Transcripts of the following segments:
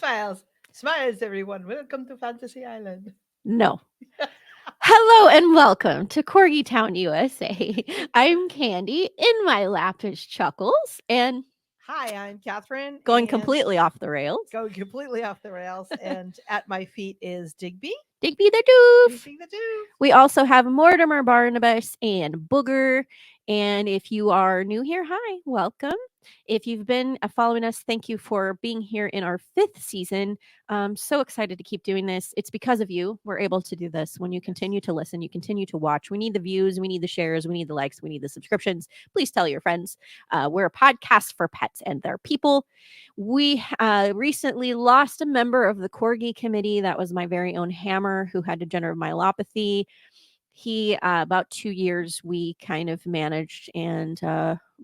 Smiles. Smiles, everyone. Welcome to Fantasy Island. No. Hello and welcome to Corgi Town, USA. I'm Candy. In my lap is Chuckles and Hi, I'm Catherine. going And completely off the rails. going completely off the rails. And at my feet is Digby. Digby the Doof. Digby the Doof. We also have Mortimer Barnabas and Booger. And if you are new here, hi, welcome. If you've been following us, thank you for being here in our 5th season. I'm so excited to keep doing this. It's because of you we're able to do this. When you continue to listen, you continue to watch. We need the views, we need the shares, we need the likes, we need the subscriptions. Please tell your friends. We're a podcast for pets and their people. We recently lost a member of the Corgi committee. That was my very own Hammer, who had degenerative myelopathy. He, about 2 years, we kind of managed and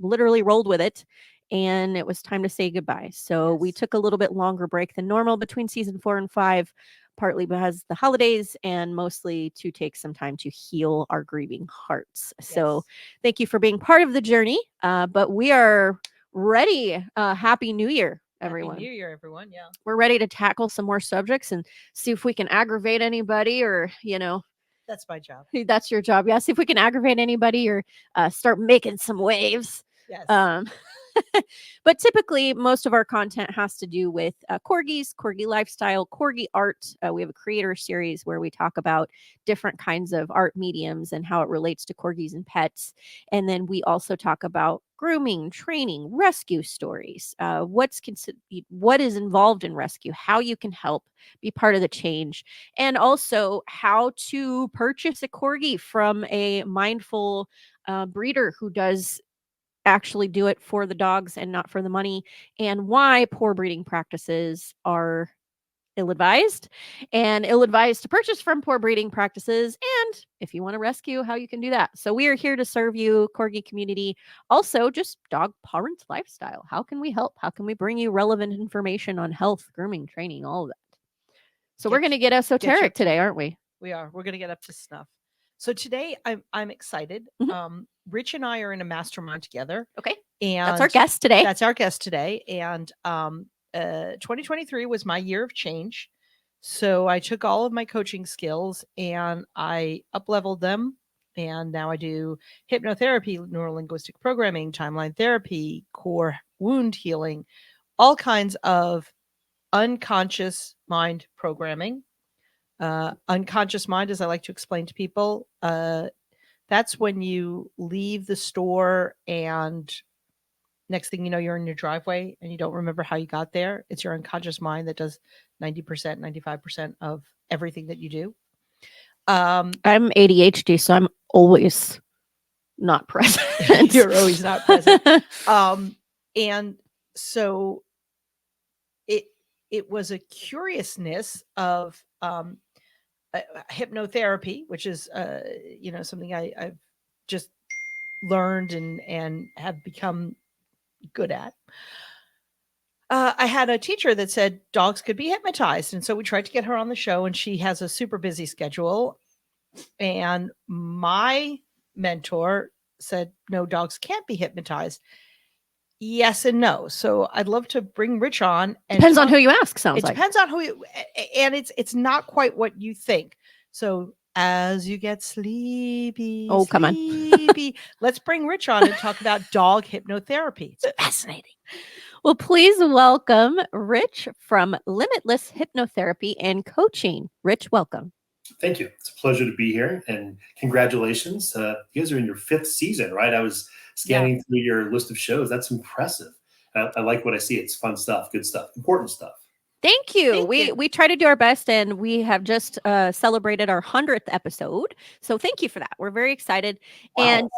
literally rolled with it. And it was time to say goodbye. So we took a little bit longer break than normal between season 4 and 5, partly because the holidays and mostly to take some time to heal our grieving hearts. So thank you for being part of the journey. But we are ready. Happy New Year, everyone. Happy New Year, everyone. Yeah. We're ready to tackle some more subjects and see if we can aggravate anybody or, That's my job. that's your job. Yeah. See if we can aggravate anybody or start making some waves. Yes. But typically, most of our content has to do with corgis, corgi lifestyle, corgi art. We have a creator series where we talk about different kinds of art mediums and how it relates to corgis and pets. And then we also talk about grooming, training, rescue stories, what is involved in rescue, how you can help be part of the change, and also how to purchase a corgi from a mindful breeder who does actually do it for the dogs and not for the money, and why poor breeding practices are ill-advised to purchase from poor breeding practices, and if you want to rescue, how you can do that. So we are here to serve you, Corgi community. Also, just dog parent lifestyle. How can we help? How can we bring you relevant information on health, grooming, training, all of that? So we're going to get esoteric today, aren't we? We are. We're going to get up to snuff. So today I'm excited. Rich and I are in a mastermind together. Okay. And that's our guest today. And 2023 was my year of change. So I took all of my coaching skills and I up-leveled them. And now I do hypnotherapy, neurolinguistic programming, timeline therapy, core wound healing, all kinds of unconscious mind programming. Unconscious mind, as I like to explain to people, that's when you leave the store and next thing you know, you're in your driveway and you don't remember how you got there. It's your unconscious mind that does 90%, 95% of everything that you do. I'm ADHD, so I'm always not present. You're always not present. And so it was a curiousness of hypnotherapy, which is something I've just learned and have become good at. I had a teacher that said dogs could be hypnotized, and so we tried to get her on the show, and she has a super busy schedule. And my mentor said, no, dogs can't be hypnotized. Yes and no. So I'd love to bring Rich on. And depends on who you ask, sounds like. It depends on who you, and it's not quite what you think. So as you get sleepy, come on. Let's bring Rich on and talk about dog hypnotherapy. It's fascinating. Well, please welcome Rich from Limitless Hypnotherapy and Coaching. Rich, welcome. Thank you. It's a pleasure to be here, and congratulations. You guys are in your 5th season, right? I was scanning through your list of shows. That's impressive. I like what I see. It's fun stuff, good stuff, important stuff. Thank you. We try to do our best, and we have just celebrated our 100th episode. So thank you for that. We're very excited. Wow. And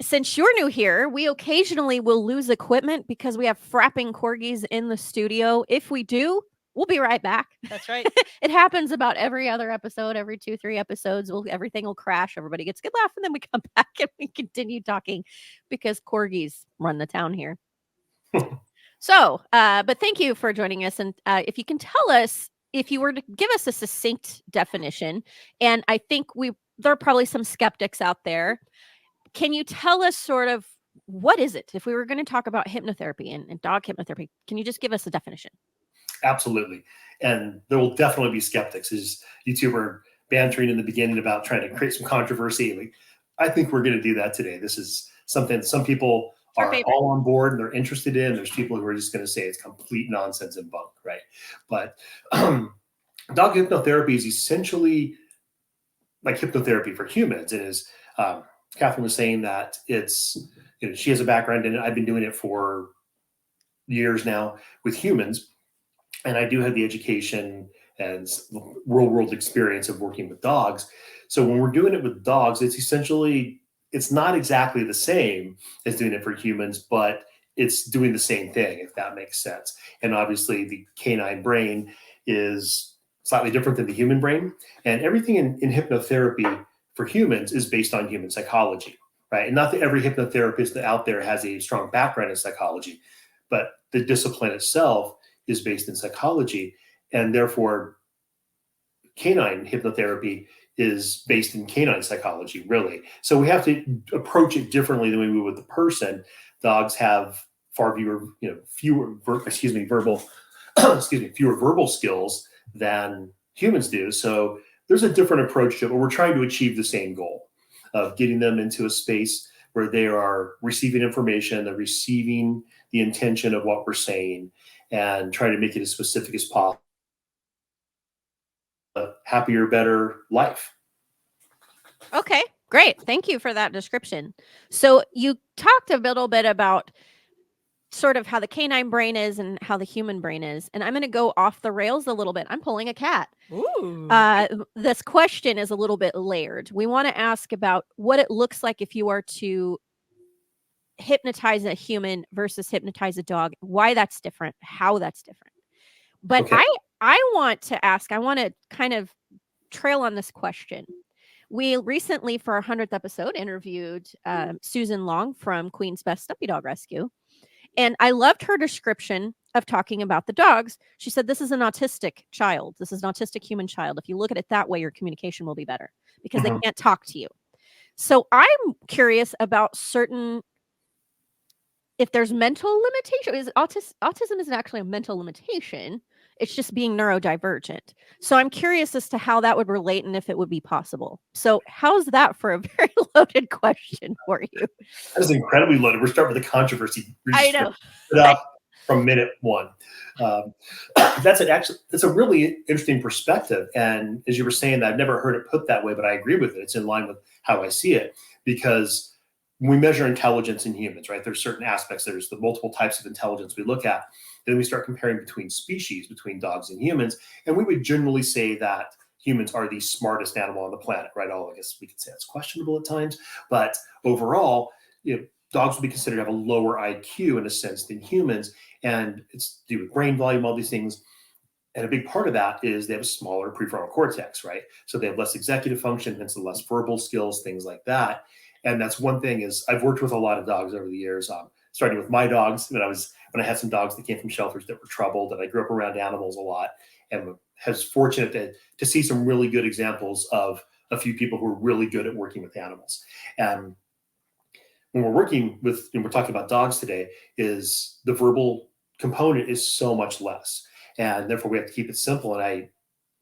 since you're new here, we occasionally will lose equipment because we have frapping corgis in the studio. If we do, we'll be right back. That's right. It happens about every other episode, every 2-3 episodes. Everything will crash. Everybody gets a good laugh, and then we come back and we continue talking because corgis run the town here. So, but thank you for joining us. And if you can tell us, if you were to give us a succinct definition, and I think there are probably some skeptics out there. Can you tell us sort of what is it? If we were going to talk about hypnotherapy and dog hypnotherapy, can you just give us a definition? Absolutely. And there will definitely be skeptics. As YouTuber bantering in the beginning about trying to create some controversy. Like, I think we're going to do that today. This is something some people are all on board and they're interested in. There's people who are just going to say it's complete nonsense and bunk, right? But dog hypnotherapy is essentially like hypnotherapy for humans. It is, Catherine was saying that it's, she has a background in it. I've been doing it for years now with humans. And I do have the education and real world experience of working with dogs. So when we're doing it with dogs, it's not exactly the same as doing it for humans, but it's doing the same thing, if that makes sense. And obviously the canine brain is slightly different than the human brain. And everything in hypnotherapy for humans is based on human psychology, right? And not that every hypnotherapist out there has a strong background in psychology, but the discipline itself is based in psychology, and therefore canine hypnotherapy is based in canine psychology, really. So we have to approach it differently than we would with the person. Dogs have far fewer verbal fewer verbal skills than humans do. So there's a different approach to it, but we're trying to achieve the same goal of getting them into a space where they are receiving information, they're receiving the intention of what we're saying, and trying to make it as specific as possible. A happier, better life. Okay, great. Thank you for that description. So you talked a little bit about sort of how the canine brain is and how the human brain is. And I'm going to go off the rails a little bit. I'm pulling a cat. Ooh. This question is a little bit layered. We want to ask about what it looks like if you are to hypnotize a human versus hypnotize a dog, why that's different, how that's different. But Okay. I want to kind of trail on this question. We recently, for our 100th episode, interviewed Susan Long from Queen's Best Stuffy Dog Rescue. And I loved her description of talking about the dogs. She said, this is an autistic child. This is an autistic human child. If you look at it that way, your communication will be better because they can't talk to you. So I'm curious about if there's mental limitation. Autism isn't actually a mental limitation. It's just being neurodivergent. So I'm curious as to how that would relate and if it would be possible. So how's that for a very loaded question for you? That is incredibly loaded. We're starting with the controversy. I know. It up from minute one. That's a really interesting perspective. And as you were saying, I've never heard it put that way, but I agree with it. It's in line with how I see it, because when we measure intelligence in humans, right, there's certain aspects. There's the multiple types of intelligence we look at. Then we start comparing between species, between dogs and humans. And we would generally say that humans are the smartest animal on the planet, right? I guess we could say that's questionable at times, but overall, dogs would be considered to have a lower IQ in a sense than humans. And it's due to brain volume, all these things. And a big part of that is they have a smaller prefrontal cortex, right? So they have less executive function, hence the less verbal skills, things like that. And that's one thing is I've worked with a lot of dogs over the years, starting with my dogs when I had some dogs that came from shelters that were troubled, and I grew up around animals a lot, and was fortunate to see some really good examples of a few people who are really good at working with animals. And when we're talking about dogs today, is the verbal component is so much less, and therefore we have to keep it simple. And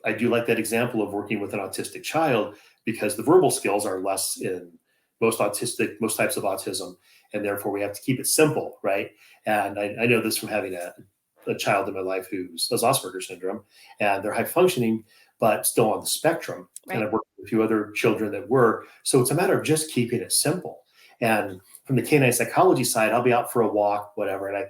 I do like that example of working with an autistic child, because the verbal skills are less in most types of autism, and therefore we have to keep it simple, right? And I know this from having a child in my life who has Asperger's syndrome, and they're high functioning, but still on the spectrum. Right. And I've worked with a few other children that were. So it's a matter of just keeping it simple. And from the canine psychology side, I'll be out for a walk, whatever. And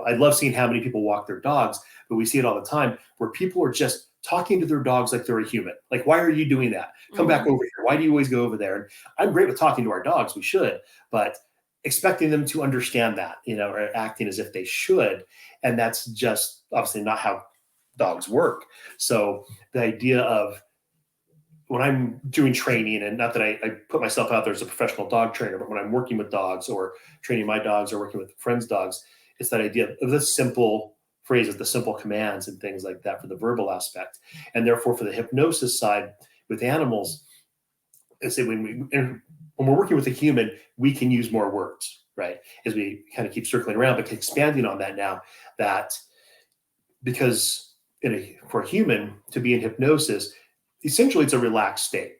I love seeing how many people walk their dogs, but we see it all the time where people are just talking to their dogs like they're a human. Like, why are you doing that? Come back over here. Why do you always go over there? And I'm great with talking to our dogs. We should, but expecting them to understand that, or acting as if they should. And that's just obviously not how dogs work. So the idea of when I'm doing training, and not that I put myself out there as a professional dog trainer, but when I'm working with dogs or training my dogs or working with friends' dogs, it's that idea of the simple phrases, the simple commands and things like that for the verbal aspect. And therefore for the hypnosis side with animals, I say when we're working with a human, we can use more words, right? As we kind of keep circling around, but expanding on that now, that because for a human to be in hypnosis, essentially it's a relaxed state,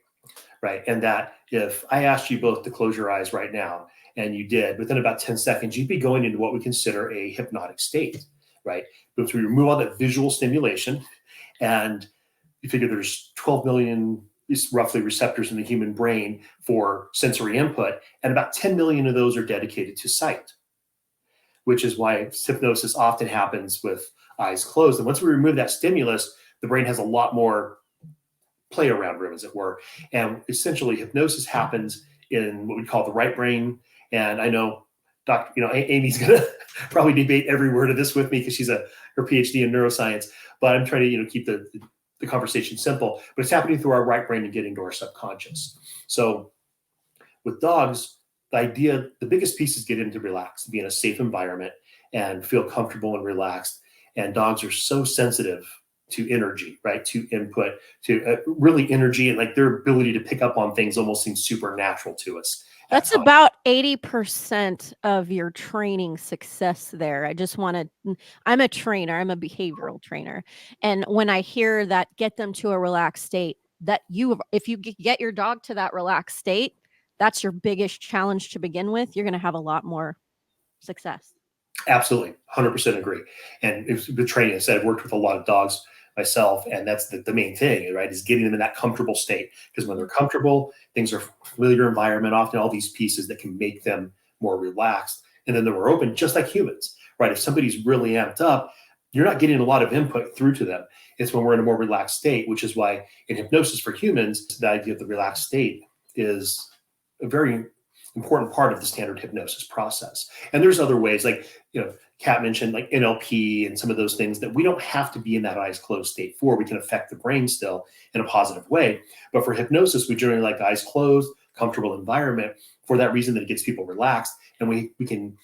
right? And that if I asked you both to close your eyes right now, and you did, within about 10 seconds, you'd be going into what we consider a hypnotic state, right? But if we remove all that visual stimulation, and you figure there's 12 million roughly receptors in the human brain for sensory input, and about 10 million of those are dedicated to sight, which is why hypnosis often happens with eyes closed. And once we remove that stimulus, the brain has a lot more play around room, as it were. And essentially hypnosis happens in what we call the right brain. And I know Amy's going to probably debate every word of this with me because she's her PhD in neuroscience, but I'm trying to, keep the conversation simple, but it's happening through our right brain and getting to our subconscious. So with dogs, the biggest piece is get them to relax, be in a safe environment and feel comfortable and relaxed. And dogs are so sensitive to energy, right? To input, to really energy, and like their ability to pick up on things almost seems supernatural to us. That's about 80% of your training success there. I'm a trainer, I'm a behavioral trainer. And when I hear that, get them to a relaxed state, if you get your dog to that relaxed state, that's your biggest challenge to begin with. You're going to have a lot more success. Absolutely. 100% agree. And with training, I said, I've worked with a lot of dogs myself, and that's the main thing, right? Is getting them in that comfortable state. Because when they're comfortable, things are familiar environment, often all these pieces that can make them more relaxed. And then they're more open, just like humans, right? If somebody's really amped up, you're not getting a lot of input through to them. It's when we're in a more relaxed state, which is why in hypnosis for humans, the idea of the relaxed state is a very important part of the standard hypnosis process. And there's other ways, like, Kat mentioned like NLP and some of those things that we don't have to be in that eyes closed state for. We can affect the brain still in a positive way. But for hypnosis, we generally like eyes closed, comfortable environment for that reason that it gets people relaxed. And we can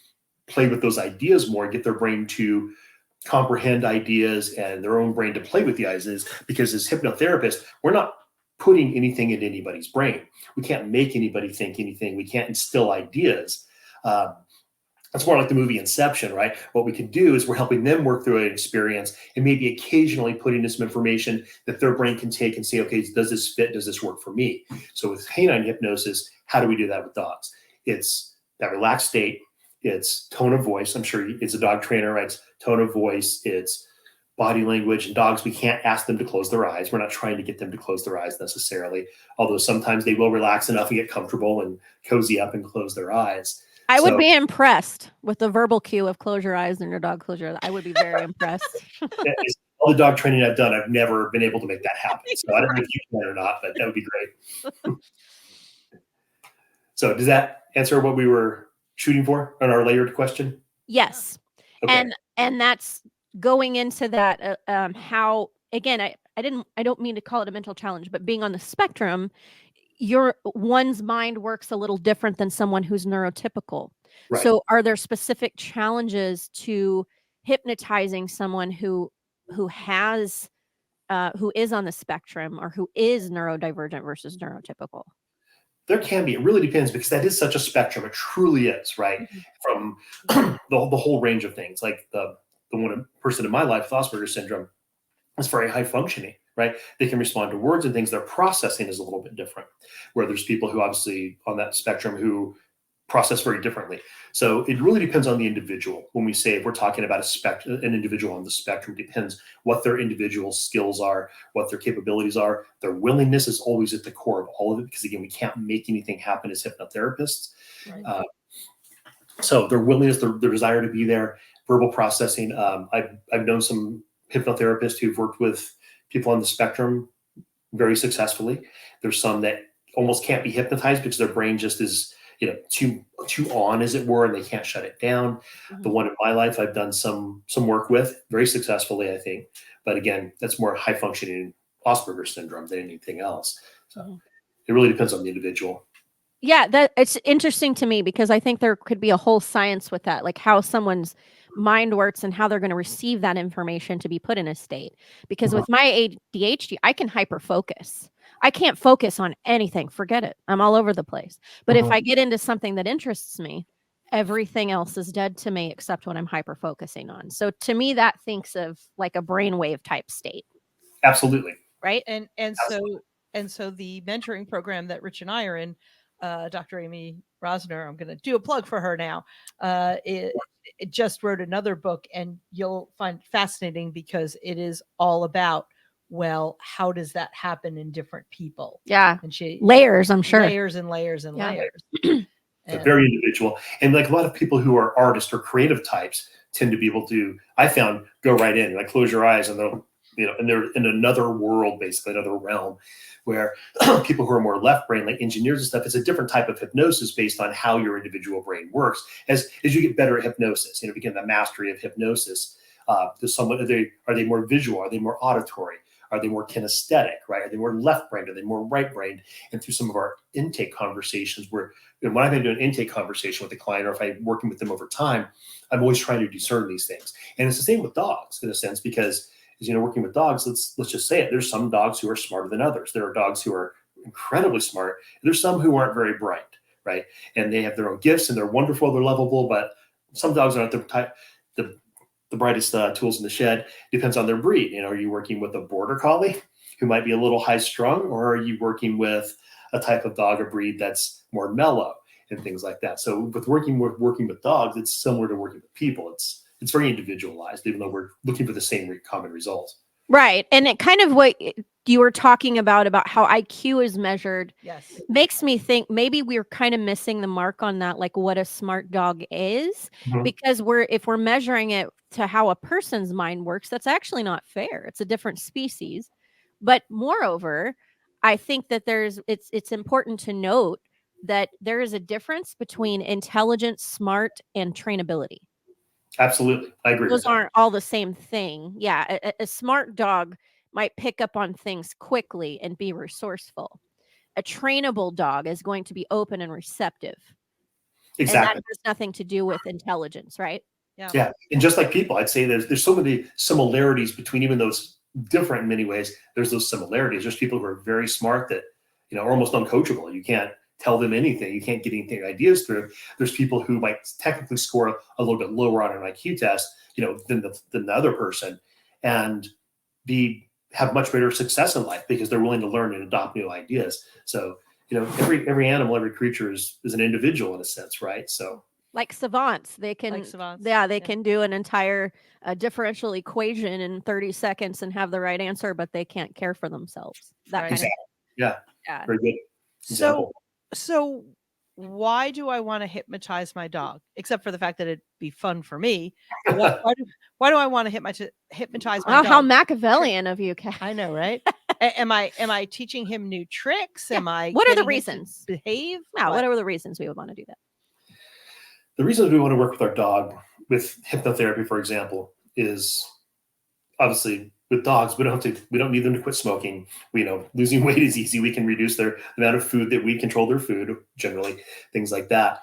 play with those ideas more, get their brain to comprehend ideas and their own brain to play with the ideas. Because as hypnotherapists, we're not putting anything in anybody's brain. We can't make anybody think anything. We can't instill ideas. It's more like the movie Inception, right? What we can do is we're helping them work through an experience and maybe occasionally putting in some information that their brain can take and say, okay, does this fit? Does this work for me? So with canine hypnosis, how do we do that with dogs? It's that relaxed state. It's tone of voice. I'm sure it's a dog trainer, right? It's tone of voice. It's body language. And dogs, we can't ask them to close their eyes. We're not trying to get them to close their eyes necessarily, although sometimes they will relax enough and get comfortable and cozy up and close their eyes. I would be impressed with the verbal cue of close your eyes and your dog close your eyes. I would be very impressed. All the dog training I've done, I've never been able to make that happen. So I don't know if you can or not, but that would be great. So does that answer what we were shooting for on our layered question? Yes. Okay. And that's going into that, how, again, I don't mean to call it a mental challenge, but being on the spectrum, one's mind works a little different than someone who's neurotypical. Right. So are there specific challenges to hypnotizing someone who is on the spectrum or who is neurodivergent versus neurotypical? There can be. It really depends, because that is such a spectrum. It truly is, right? Mm-hmm. From the whole range of things. Like the one person in my life with Asperger's syndrome is very high functioning, right? They can respond to words and things. Their processing is a little bit different, where there's people who obviously on that spectrum who process very differently. So it really depends on the individual. When we say, if we're talking about an individual on the spectrum, depends what their individual skills are, what their capabilities are. Their willingness is always at the core of all of it, because again, we can't make anything happen as hypnotherapists. Right. So their willingness, their desire to be there, verbal processing. I've known some hypnotherapists who've worked with people on the spectrum very successfully. There's some that almost can't be hypnotized because their brain just is, too on, as it were, and they can't shut it down. Mm-hmm. The one in my life I've done some work with very successfully, I think. But again, that's more high functioning Asperger's syndrome than anything else. So it really depends on the individual. Yeah, that it's interesting to me, because I think there could be a whole science with that, like how someone's mind works and how they're going to receive that information to be put in a state. Because with my ADHD, I can hyper focus. I can't focus on anything. Forget it. I'm all over the place. But if I get into something that interests me, everything else is dead to me except what I'm hyper focusing on. So to me, that thinks of like a brainwave type state. Absolutely. Right. And so the mentoring program that Rich and I are in, Dr. Amy Rosner, I'm going to do a plug for her now. It just wrote another book, and you'll find fascinating because it is all about, well, how does that happen in different people? Yeah. And she Layers, I'm sure. layers and layers and Yeah. layers. It's very individual. And like a lot of people who are artists or creative types tend to be able to, I found, go right in, like close your eyes and they'll, and they're in another world, basically another realm, where people who are more left brain, like engineers and stuff, it's a different type of hypnosis based on how your individual brain works. As you get better at hypnosis, begin the mastery of hypnosis. Does someone, are they more visual? Are they more auditory? Are they more kinesthetic, right? Are they more left-brained? Are they more right-brained? And through some of our intake conversations, when I've been doing an intake conversation with a client, or if I'm working with them over time, I'm always trying to discern these things. And it's the same with dogs in a sense, because as working with dogs, let's just say it. There's some dogs who are smarter than others. There are dogs who are incredibly smart. There's some who aren't very bright, right? And they have their own gifts and they're wonderful, they're lovable, but some dogs aren't the brightest tools in the shed. Depends on their breed. Are you working with a border collie who might be a little high strung, or are you working with a type of dog or breed that's more mellow and things like that? So with working with dogs, it's similar to working with people. It's very individualized, even though we're looking for the same common results. Right. And it kind of what you were talking about how IQ is measured. Yes. Makes me think maybe we're kind of missing the mark on that, like what a smart dog is, because if we're measuring it to how a person's mind works, that's actually not fair. It's a different species. But moreover, I think that it's important to note that there is a difference between intelligence, smart, and trainability. Absolutely. I agree. Those aren't all the same thing. Yeah. A smart dog might pick up on things quickly and be resourceful. A trainable dog is going to be open and receptive. Exactly. And that has nothing to do with intelligence, right? Yeah. And just like people, I'd say there's so many similarities between, even those different in many ways, there's those similarities. There's people who are very smart that, are almost uncoachable. You can't tell them anything. You can't get anything, ideas through. There's people who might technically score a little bit lower on an IQ test, than the other person, and have much better success in life because they're willing to learn and adopt new ideas. So, every animal, every creature is an individual in a sense, right? So like savants, they can, can do an entire differential equation in 30 seconds and have the right answer, but they can't care for themselves. That kind of thing. Yeah. Very good example. So why do I want to hypnotize my dog? Except for the fact that it'd be fun for me. Why do I want to hypnotize my dog? How Machiavellian of you, Kat. I know, right? Am I teaching him new tricks? Am I? What are the reasons? Behave? What are the reasons we would want to do that? The reasons we want to work with our dog with hypnotherapy, for example, is obviously with dogs, we don't need them to quit smoking. Losing weight is easy. We can reduce the amount of food that we control their food, generally, things like that.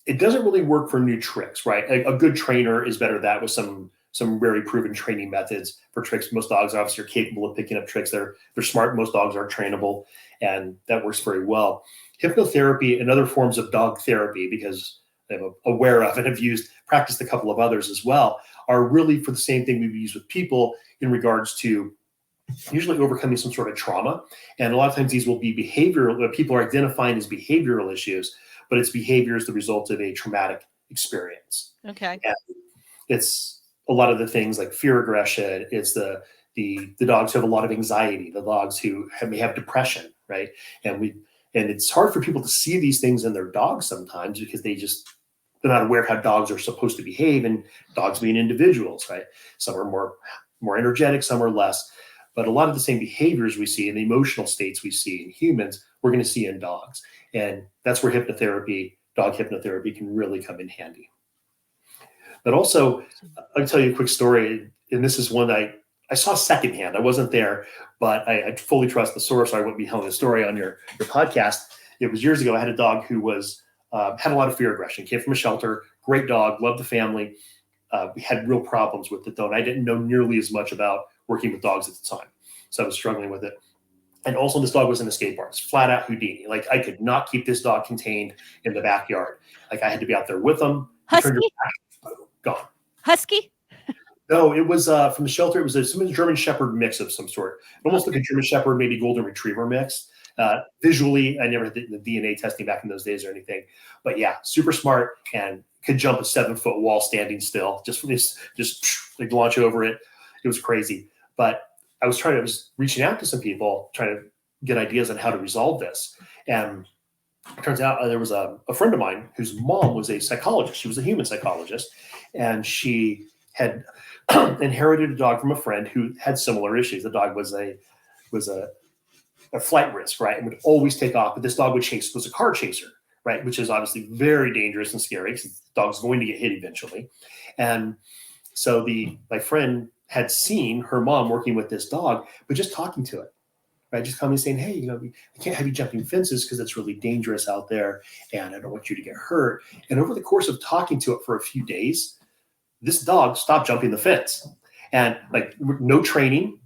It doesn't really work for new tricks, right? A good trainer is better at that with some very proven training methods for tricks. Most dogs obviously are capable of picking up tricks. They're smart. Most dogs are trainable, and that works very well. Hypnotherapy and other forms of dog therapy, because I'm aware of and have practiced a couple of others as well, are really for the same thing we use with people in regards to usually overcoming some sort of trauma. And a lot of times these will be behavioral, people are identifying as behavioral issues, but it's behavior as the result of a traumatic experience. Okay. And it's a lot of the things like fear, aggression. It's the dogs who have a lot of anxiety, the dogs who may have depression, right? And it's hard for people to see these things in their dogs sometimes because they're not aware of how dogs are supposed to behave, and dogs being individuals, right? Some are more energetic, some are less. But a lot of the same behaviors we see and the emotional states we see in humans, we're going to see in dogs. And that's where dog hypnotherapy can really come in handy. But also, I'll tell you a quick story. And this is one I saw secondhand. I wasn't there, but I fully trust the source. So I wouldn't be telling the story on your podcast. It was years ago. I had a dog who had a lot of fear aggression, came from a shelter, great dog, loved the family. We had real problems with it though. And I didn't know nearly as much about working with dogs at the time. So I was struggling with it. And also this dog was in the skate park. It's flat out Houdini. Like I could not keep this dog contained in the backyard. Like I had to be out there with them. Husky? Gone. Husky? No, it was from the shelter. It was some German Shepherd mix of some sort. Almost like a German Shepherd, maybe Golden Retriever mix. Visually, I never did the DNA testing back in those days or anything. But yeah, super smart and could jump a 7-foot wall standing still. Just like launch over it. It was crazy. But I was reaching out to some people trying to get ideas on how to resolve this. And it turns out there was a friend of mine whose mom was a psychologist. She was a human psychologist. And she had inherited a dog from a friend who had similar issues. The dog was a flight risk, right? And would always take off. But this dog was a car chaser, right? Which is obviously very dangerous and scary because the dog's going to get hit eventually. And so my friend had seen her mom working with this dog, but just talking to it, right? Just coming and saying, hey, I can't have you jumping fences because it's really dangerous out there. And I don't want you to get hurt. And over the course of talking to it for a few days, this dog stopped jumping the fence. And like no training,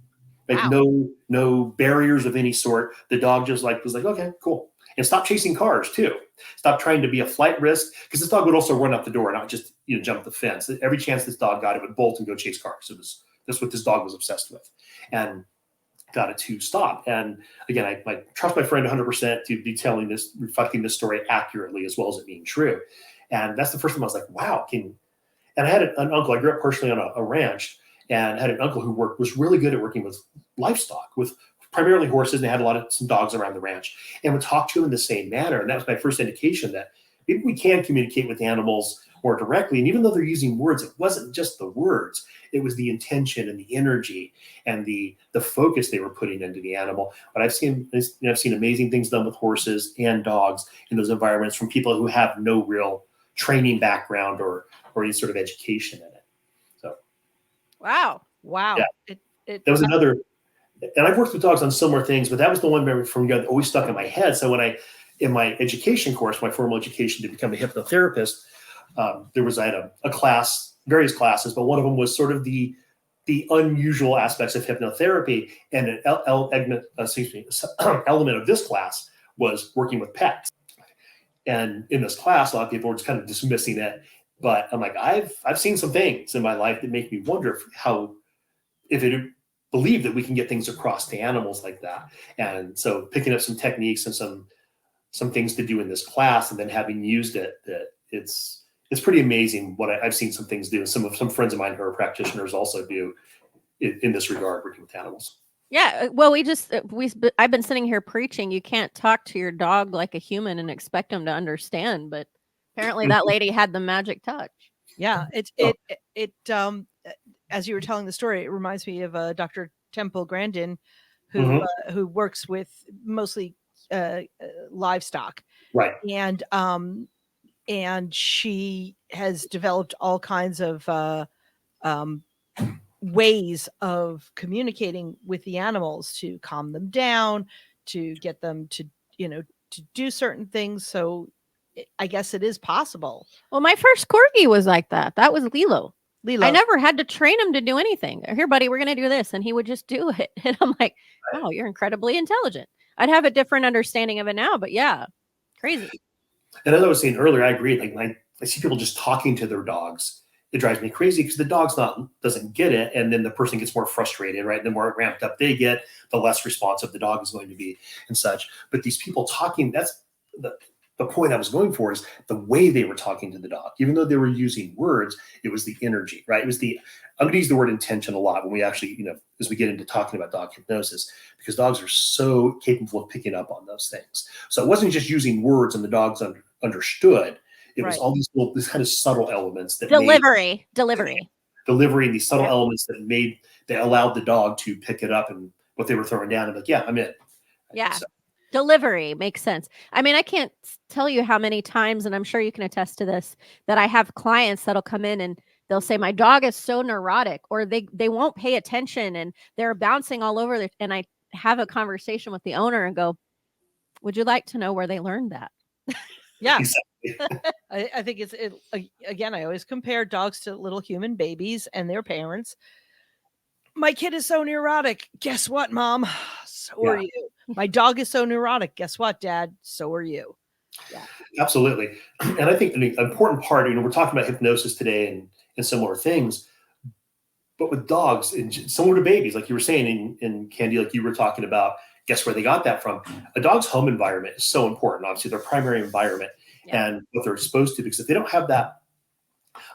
like no barriers of any sort. The dog just was like, okay, cool. And stop chasing cars too. Stop trying to be a flight risk, because this dog would also run up the door, not just jump the fence. Every chance this dog got, it would bolt and go chase cars. That's what this dog was obsessed with, and got it to stop. And again, I trust my friend 100% to be reflecting this story accurately as well as it being true. And that's the first time I was like, wow. And I had an uncle. I grew up personally on a ranch, and had an uncle who was really good at working with livestock, with primarily horses, and they had some dogs around the ranch, and would talk to them in the same manner. And that was my first indication that maybe we can communicate with animals more directly. And even though they're using words, it wasn't just the words, it was the intention and the energy and the focus they were putting into the animal. But I've seen amazing things done with horses and dogs in those environments from people who have no real training background or any sort of education in it. So, wow. Yeah. That was another. And I've worked with dogs on similar things, but that was the one from that always stuck in my head. So when in my education course, my formal education to become a hypnotherapist, I had a class, various classes, but one of them was sort of the unusual aspects of hypnotherapy. And an element of this class was working with pets. And in this class, a lot of people were just kind of dismissing it. But I'm like, I've seen some things in my life that make me wonder if it believe that we can get things across to animals like that. And so picking up some techniques and some things to do in this class, and then having used it, that it's pretty amazing what I've seen some things do. Some friends of mine who are practitioners also do in this regard, working with animals. Yeah. Well, I've been sitting here preaching. You can't talk to your dog like a human and expect them to understand, but apparently that lady had the magic touch. Yeah. As you were telling the story, it reminds me of Dr. Temple Grandin, who works with mostly livestock, right? And she has developed all kinds of ways of communicating with the animals to calm them down, to get them to do certain things. So I guess it is possible. Well, my first Corgi was like that. That was Lilo. Lilo. I never had to train him to do anything. Here, buddy, we're going to do this. And he would just do it. And I'm like, wow, you're incredibly intelligent. I'd have a different understanding of it now, but yeah, crazy. And as I was saying earlier, I agree. Like I see people just talking to their dogs. It drives me crazy because the dog's doesn't get it. And then the person gets more frustrated, right? The more ramped up they get, the less responsive the dog is going to be and such. But these people talking, that's the point I was going for, is the way they were talking to the dog. Even though they were using words, it was the energy, right? It was I'm going to use the word intention a lot when we actually, as we get into talking about dog hypnosis, because dogs are so capable of picking up on those things. So it wasn't just using words and the dogs understood. It was all these kind of subtle elements that delivery, and these subtle elements that allowed the dog to pick it up and what they were throwing down and like, yeah, I'm in. Yeah. So. Delivery makes sense. I mean, I can't tell you how many times, and I'm sure you can attest to this, that I have clients that'll come in and they'll say, my dog is so neurotic, or they won't pay attention and they're bouncing all over. And I have a conversation with the owner and go, would you like to know where they learned that? Yeah. Exactly. I think again, I always compare dogs to little human babies and their parents. My kid is so neurotic. Guess what, Mom? So are you. My dog is so neurotic. Guess what, Dad? So are you. Yeah. Absolutely. And I think an important part, we're talking about hypnosis today and similar things, but with dogs and similar to babies, like you were saying in Candy, like you were talking about, guess where they got that from? A dog's home environment is so important, obviously their primary environment and what they're exposed to, because if they don't have that,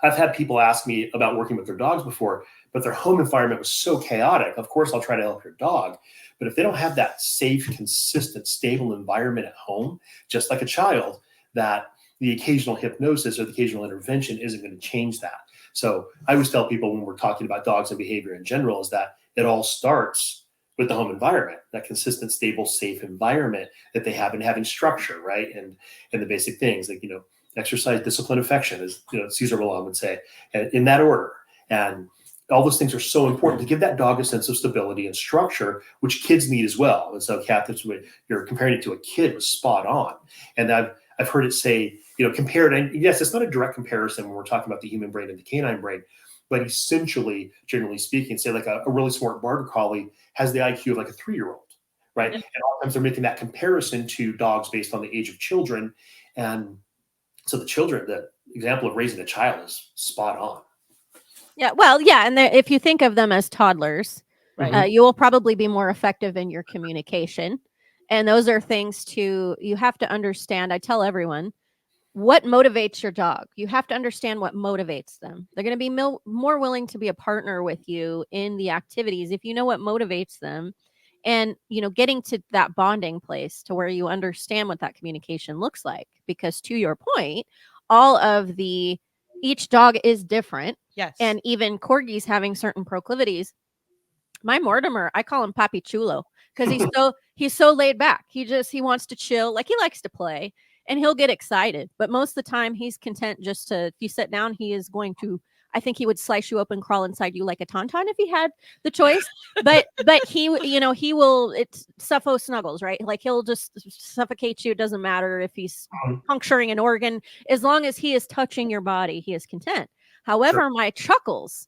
I've had people ask me about working with their dogs before, but their home environment was so chaotic. Of course, I'll try to help your dog. But if they don't have that safe, consistent, stable environment at home, just like a child, that the occasional hypnosis or the occasional intervention isn't going to change that. So I always tell people when we're talking about dogs and behavior in general is that it all starts with the home environment, that consistent, stable, safe environment that they have, and having structure, right? And the basic things like, exercise, discipline, affection, as Cesar Millan would say, and in that order. And all those things are so important to give that dog a sense of stability and structure, which kids need as well. And so, Kath, that's what you're comparing it to a kid was spot on. And I've heard it say, compared, and yes, it's not a direct comparison when we're talking about the human brain and the canine brain, but essentially, generally speaking, say like a really smart border collie has the IQ of like a 3-year-old, right? And oftentimes they're making that comparison to dogs based on the age of children. And so the example of raising a child is spot on. Yeah. Well, yeah. And if you think of them as toddlers, Right. you will probably be more effective in your communication. And those are things you have to understand. I tell everyone, what motivates your dog? You have to understand what motivates them. They're going to be more willing to be a partner with you in the activities if you know what motivates them. And, getting to that bonding place to where you understand what that communication looks like. Because to your point, each dog is different. Yes. And even corgis having certain proclivities. My Mortimer, I call him Papi Chulo because he's so laid back. He wants to chill. Like he likes to play and he'll get excited. But most of the time he's content just to, if you sit down, he is going to, I think he would slice you open, crawl inside you like a tauntaun if he had the choice. But he will, it's suffo snuggles, right? Like he'll just suffocate you. It doesn't matter if he's puncturing an organ. As long as he is touching your body, he is content. However, my Chuckles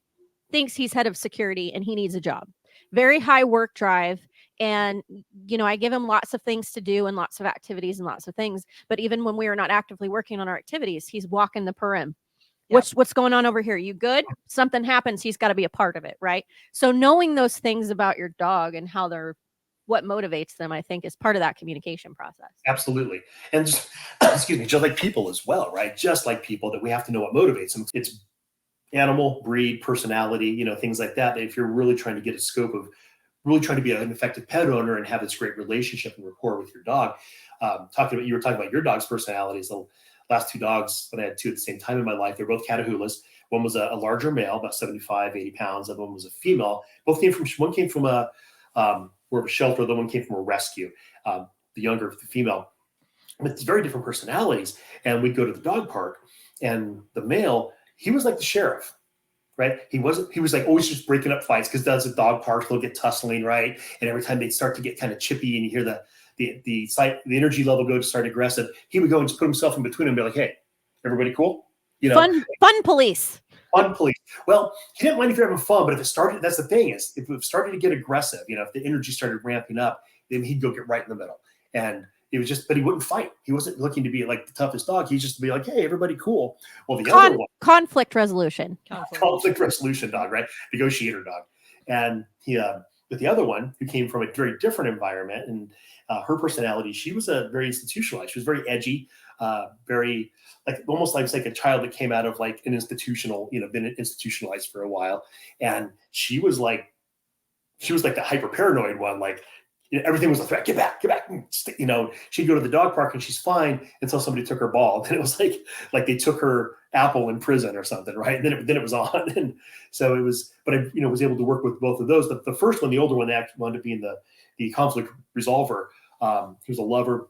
thinks he's head of security and he needs a job. Very high work drive. And, I give him lots of things to do and lots of activities and lots of things. But even when we are not actively working on our activities, he's walking the perim. Yep. What's going on over here? You good? Something happens. He's got to be a part of it. Right. So knowing those things about your dog and what motivates them, I think is part of that communication process. Absolutely. And just like people as well, right? Just like people, that we have to know what motivates them. It's animal, breed, personality, things like that. If you're really trying to get a scope of really trying to be an effective pet owner and have this great relationship and rapport with your dog. You were talking about your dog's personalities. The last 2 dogs that I had 2 at the same time in my life, they're both Catahoulas. One was a larger male, about 75, 80 pounds. The other one was a female. One came from more of a shelter. The other one came from a rescue. The younger, the female. But it's very different personalities. And we'd go to the dog park, and the male, he was like the sheriff. Right. He was like always just breaking up fights, because that's a dog park, they'll get tussling. Right. And every time they'd start to get kind of chippy and you hear the energy level go to start aggressive, he would go and just put himself in between them and be like, hey, everybody cool? Fun police. Fun police. Well, he didn't mind if you're having fun, but if it started, that's the thing is, if it started to get aggressive, if the energy started ramping up, then he'd go get right in the middle. And it was but he wouldn't fight. He wasn't looking to be like the toughest dog. He's just to be like, hey, everybody cool. Well, the other one, conflict resolution dog, right? Negotiator dog. And but the other one, who came from a very different environment, and her personality, she was very institutionalized. She was very edgy, very almost like a child that came out of like an institutional, been institutionalized for a while. And she was like the hyper paranoid one, like, everything was a threat. Get back. She'd go to the dog park and she's fine until somebody took her ball. Then it was like they took her apple in prison or something, right? And then it was on. And so it was, but I, was able to work with both of those. The first one, the older one, actually wound up being the conflict resolver. He was a lover.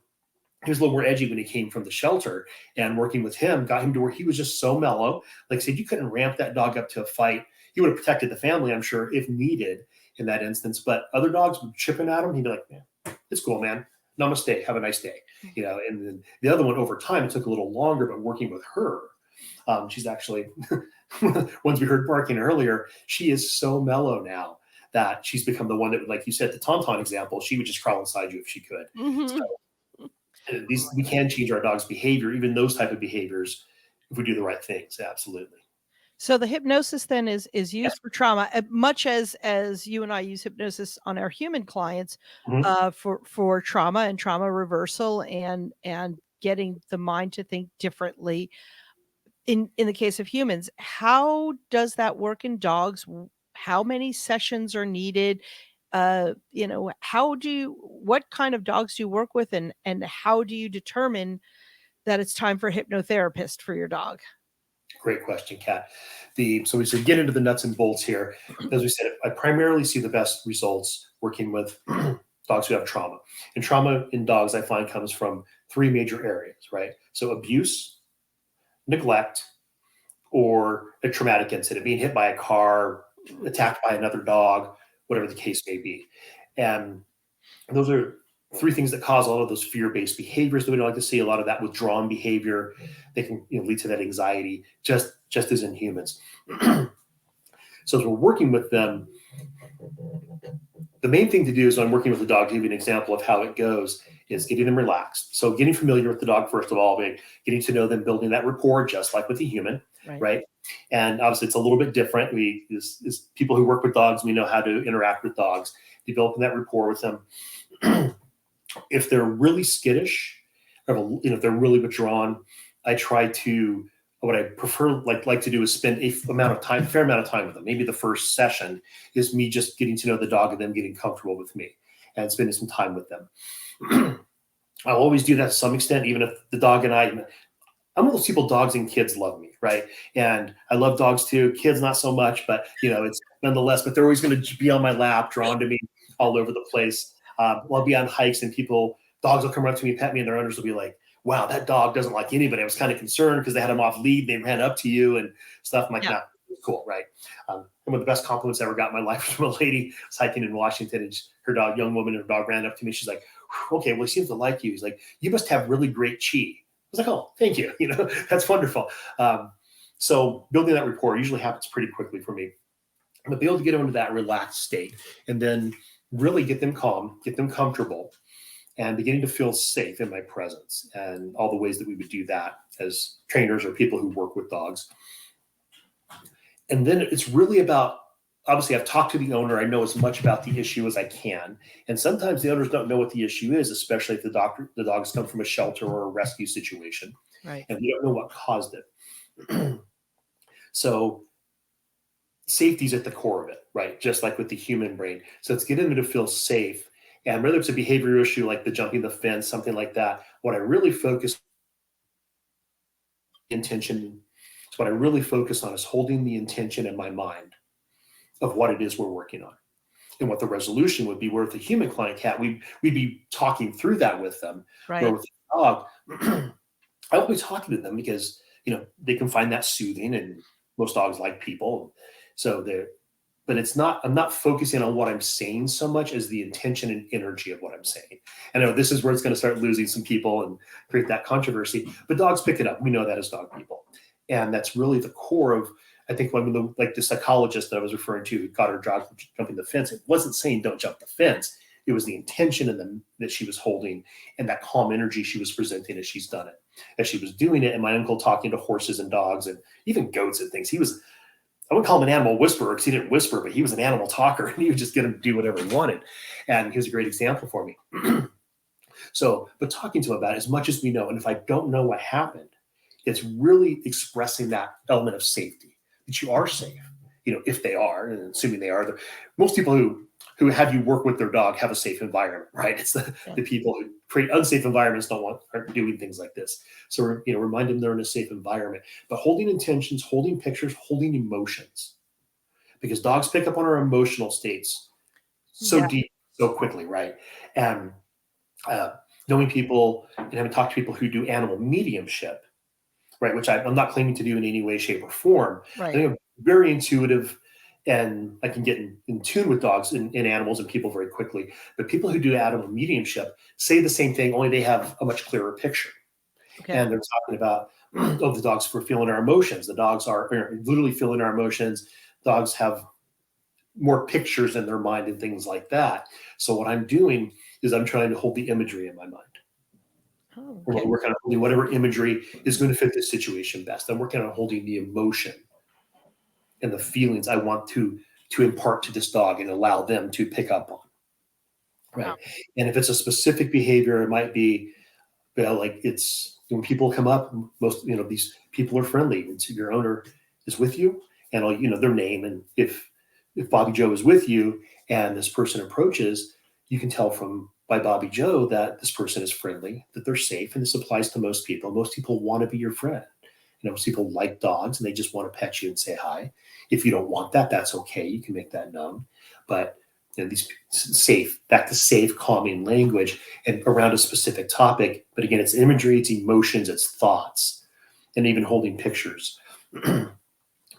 He was a little more edgy when he came from the shelter, and working with him got him to where he was just so mellow. Like I said, you couldn't ramp that dog up to a fight. He would have protected the family, I'm sure, if needed in that instance. But other dogs would chipping at him. He'd be like, man, it's cool, man. Namaste. Have a nice day. And then the other one, over time, it took a little longer, but working with her, she's actually, ones we heard barking earlier, she is so mellow now that she's become the one that, like you said, the Tauntaun example, she would just crawl inside you if she could. Mm-hmm. So we can change our dog's behavior, even those type of behaviors, if we do the right things. Absolutely. So the hypnosis then is Yeah. used for trauma, much as you and I use hypnosis on our human clients, Mhm. for trauma and trauma reversal and getting the mind to think differently. In the case of humans, how does that work in dogs? How many sessions are needed? What kind of dogs do you work with, and how do you determine that it's time for a hypnotherapist for your dog? Great question, Kat. So we should get into the nuts and bolts here. As we said, I primarily see the best results working with dogs who have trauma. And trauma in dogs, I find, comes from three major areas, right? So abuse, neglect, or a traumatic incident, being hit by a car, attacked by another dog, whatever the case may be. And those are three things that cause a lot of those fear-based behaviors that we don't like to see, a lot of that withdrawn behavior that can lead to that anxiety, just as in humans. So as we're working with them, the main thing to do is when I'm working with the dog, to give you an example of how it goes, is getting them relaxed. So getting familiar with the dog, first of all, getting to know them, building that rapport, just like with the human, right? And obviously it's a little bit different. As people who work with dogs, we know how to interact with dogs, developing that rapport with them. If they're really skittish, or if they're really withdrawn, what I prefer like to do is spend a fair amount of time with them. Maybe the first session is me just getting to know the dog and them getting comfortable with me and spending some time with them. I'll always do that to some extent, even if the dog and I'm one of those people, dogs and kids love me, right? And I love dogs too. Kids, not so much, but it's nonetheless, but they're always going to be on my lap, drawn to me all over the place. I'll be on hikes and dogs will come up to me, pet me, and their owners will be like, wow, that dog doesn't like anybody. I was kind of concerned because they had him off lead. They ran up to you and stuff. I'm like, nah, cool, right? And one of the best compliments I ever got in my life was from a lady was hiking in Washington, and young woman, her dog ran up to me. She's like, okay, well, he seems to like you. He's like, you must have really great chi. I was like, oh, thank you. That's wonderful. So building that rapport usually happens pretty quickly for me. I'm gonna be able to get them into that relaxed state and then really get them calm, get them comfortable, and beginning to feel safe in my presence, and all the ways that we would do that as trainers or people who work with dogs. And then it's really about, obviously I've talked to the owner. I know as much about the issue as I can. And sometimes the owners don't know what the issue is, especially if the dogs come from a shelter or a rescue situation. Right. And we don't know what caused it. So safety is at the core of it, right? Just like with the human brain. So it's getting them to feel safe. And whether it's a behavioral issue like the jumping the fence, something like that, what I really focus on is holding the intention in my mind of what it is we're working on and what the resolution would be. Where with a human client, Cat, we'd be talking through that with them. Right. Where with a dog, I will be talking to them because they can find that soothing, and most dogs like people. So but I'm not focusing on what I'm saying so much as the intention and energy of what I'm saying. I know this is where it's going to start losing some people and create that controversy, but dogs pick it up. We know that as dog people. And that's really the core of, I think, like the psychologist that I was referring to who got her dog jumping the fence, it wasn't saying don't jump the fence. It was the intention that she was holding and that calm energy she was presenting as she's done it, as she was doing it. And my uncle talking to horses and dogs and even goats and things. I wouldn't call him an animal whisperer because he didn't whisper, but he was an animal talker, and he would just get him to do whatever he wanted. And he was a great example for me. But talking to him about it, as much as we know, and if I don't know what happened, it's really expressing that element of safety, that you are safe, if they are, and assuming they are. Most people who have you work with their dog have a safe environment, right? It's the people who create unsafe environments aren't doing things like this. So, remind them they're in a safe environment, but holding intentions, holding pictures, holding emotions, because dogs pick up on our emotional states so deep, so quickly, right? And knowing people and having talked to people who do animal mediumship, right, which I'm not claiming to do in any way, shape, or form. Right. I think I'm very intuitive, and I can get in tune with dogs and animals and people very quickly. But people who do animal mediumship say the same thing, only they have a much clearer picture. Okay. And they're talking about, the dogs for feeling our emotions. The dogs are literally feeling our emotions. Dogs have more pictures in their mind and things like that. So what I'm doing is I'm trying to hold the imagery in my mind. Oh, Or okay. working on holding whatever imagery is going to fit this situation best. I'm working on holding the emotion and the feelings I want to impart to this dog and allow them to pick up on. Right. Wow. And if it's a specific behavior, it might be, like it's when people come up, most, these people are friendly. And so your owner is with you and their name. And if Bobby Joe is with you and this person approaches, you can tell by Bobby Joe that this person is friendly, that they're safe. And this applies to most people. Most people want to be your friend. Most people like dogs and they just want to pet you and say hi. If you don't want that, that's okay. You can make that known. But these back to safe, calming language and around a specific topic. But again, it's imagery, it's emotions, it's thoughts, and even holding pictures in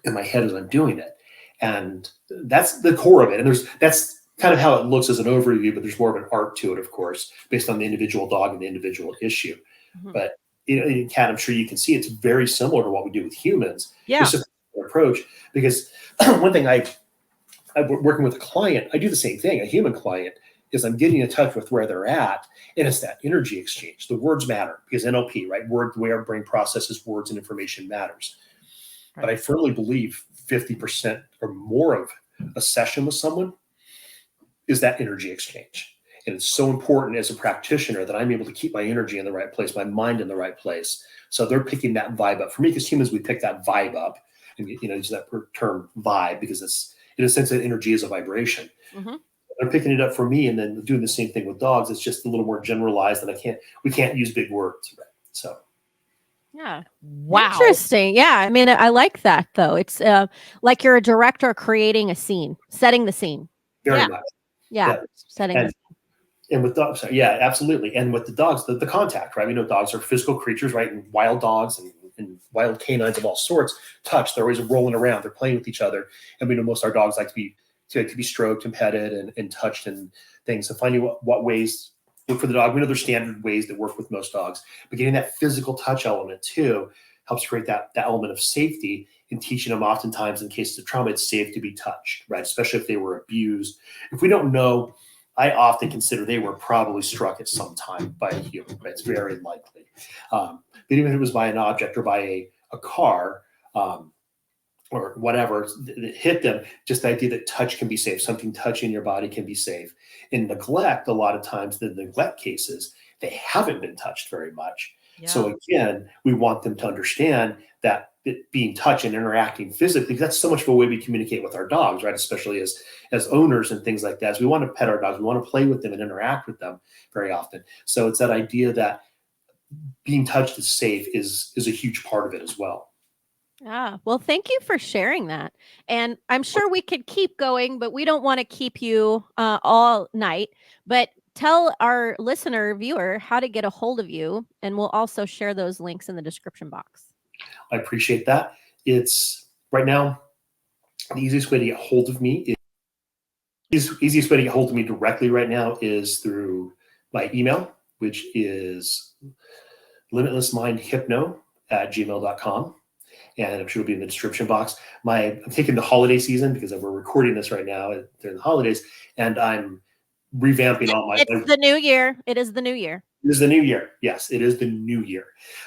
my head as I'm doing it. And that's the core of it. And that's kind of how it looks as an overview, but there's more of an art to it, of course, based on the individual dog and the individual issue. Mm-hmm. But in Cat, I'm sure you can see it's very similar to what we do with humans. Yeah. It's just an approach, because one thing I'm working with a client, I do the same thing, a human client, is I'm getting in touch with where they're at. And it's that energy exchange. The words matter because NLP, right? The way our brain processes words and information matters. Right. But I firmly believe 50% or more of a session with someone is that energy exchange. And it's so important as a practitioner that I'm able to keep my energy in the right place, my mind in the right place. So they're picking that vibe up. For me, because humans, we pick that vibe up and, use that term vibe because it's, in a sense, that energy is a vibration. Mm-hmm. They're picking it up for me and then doing the same thing with dogs. It's just a little more generalized and we can't use big words. Right? So. Yeah. Wow. Interesting. Yeah. I mean, I like that though. It's like you're a director creating a scene, setting the scene. Very much. Yeah. Setting the scene. And with dogs, yeah, absolutely. And with the dogs, the contact, right? We know dogs are physical creatures, right? And wild dogs and wild canines of all sorts touch. They're always rolling around. They're playing with each other. And we know most of our dogs like to be stroked and petted and touched and things. So finding what ways work for the dog. We know there's standard ways that work with most dogs, but getting that physical touch element too helps create that element of safety and teaching them oftentimes in cases of trauma, it's safe to be touched, right? Especially if they were abused. If we don't know, I often consider they were probably struck at some time by a human, but it's very likely. But even if it was by an object or by a car or whatever that hit them, just the idea that touch can be safe, something touching your body can be safe. In neglect, a lot of times the neglect cases, they haven't been touched very much. Yeah. So again, we want them to understand that being touched and interacting physically, that's so much of a way we communicate with our dogs, right? Especially as owners and things like that. As we want to pet our dogs, we want to play with them and interact with them very often. So it's that idea that being touched is safe is a huge part of it as well. Ah, well, thank you for sharing that. And I'm sure we could keep going, but we don't want to keep you all night. But tell our listener, viewer, how to get a hold of you. And we'll also share those links in the description box. I appreciate that. It's right now, the easiest way to get hold of me easiest way to get hold of me directly right now is through my email, which is limitlessmindhypno@gmail.com. And I'm sure it'll be in the description box. I'm taking the holiday season because we're recording this right now during the holidays, and I'm revamping all my. It's the new year. It is the new year. It is the new year. Yes, it is the new year.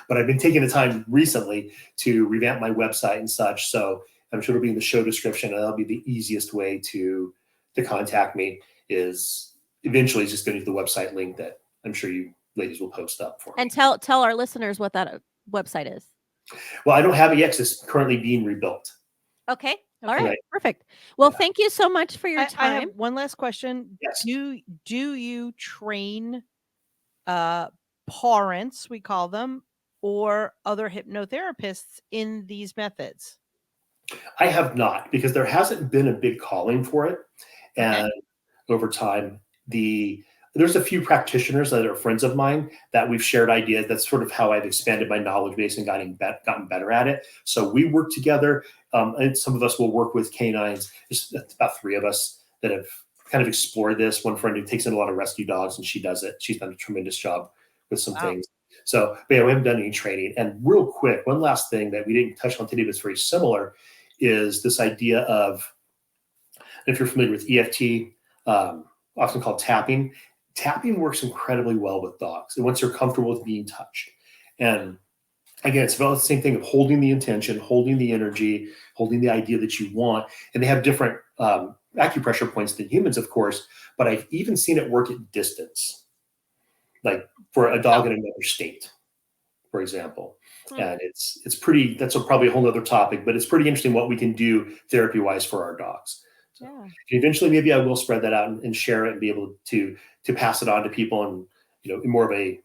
But I've been taking the time recently to revamp my website and such. So I'm sure it'll be in the show description, and that'll be the easiest way to contact me. Is eventually just going to the website link that I'm sure you ladies will post up for me. And tell our listeners what that website is. Well, I don't have it yet because it's currently being rebuilt. Okay. All right. Perfect. Well, thank you so much for your time. I have one last question. Yes. Do you train parents, we call them, or other hypnotherapists in these methods? I have not, because there hasn't been a big calling for it. And over time, there's a few practitioners that are friends of mine that we've shared ideas. That's sort of how I've expanded my knowledge base and gotten better at it. So we work together. And some of us will work with canines. There's about 3 of us that have kind of explored this. One friend who takes in a lot of rescue dogs, and she does it. She's done a tremendous job with some things. So, but yeah, we haven't done any training. And real quick, one last thing that we didn't touch on today, but it's very similar, is this idea of If you're familiar with EFT, often called tapping, tapping works incredibly well with dogs. And once they're comfortable with being touched. And again, it's about the same thing of holding the intention, holding the energy, holding the idea that you want. And they have different acupressure points than humans, of course, but I've even seen it work at distance, like for a dog in another state, for example. And it's pretty, that's probably a whole other topic, but it's pretty interesting what we can do therapy wise for our dogs. So eventually, maybe I will spread that out and share it and be able to pass it on to people and, in more of a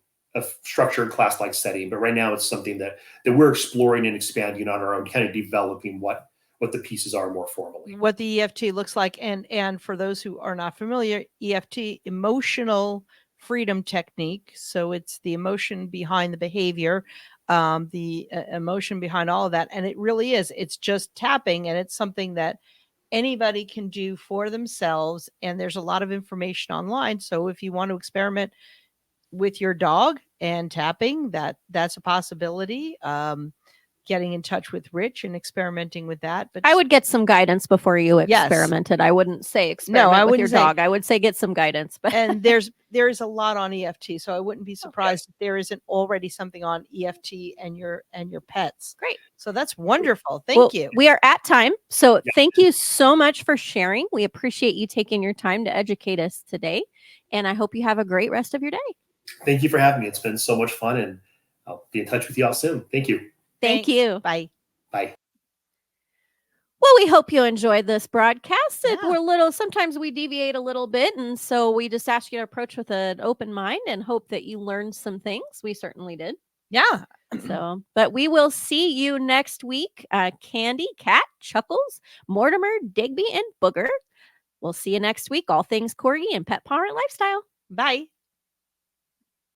structured class-like setting. But right now it's something that we're exploring and expanding on our own, kind of developing what the pieces are more formally. What the EFT looks like. And for those who are not familiar, EFT, emotional freedom technique. So it's the emotion behind the behavior, the emotion behind all of that. And it really is, it's just tapping, and it's something that anybody can do for themselves. And there's a lot of information online. So if you want to experiment with your dog and tapping, that's a possibility. Getting in touch with Rich and experimenting with that. But I would get some guidance before you experimented. I wouldn't say experiment with your dog. I would say get some guidance. But and there is a lot on EFT, so I wouldn't be surprised if there isn't already something on EFT and your pets. Great. So that's wonderful. Thank you. We are at time. So thank you so much for sharing. We appreciate you taking your time to educate us today. And I hope you have a great rest of your day. Thank you for having me. It's been so much fun, and I'll be in touch with you all soon. Thank you. Thank you. Bye. Bye. Well, we hope you enjoyed this broadcast. Sometimes we deviate a little bit. And so we just ask you to approach with an open mind and hope that you learned some things. We certainly did. Yeah. So, but we will see you next week. Candy, Cat, Chuckles, Mortimer, Digby, and Booger. We'll see you next week. All things Corgi and Pet Power Lifestyle. Bye.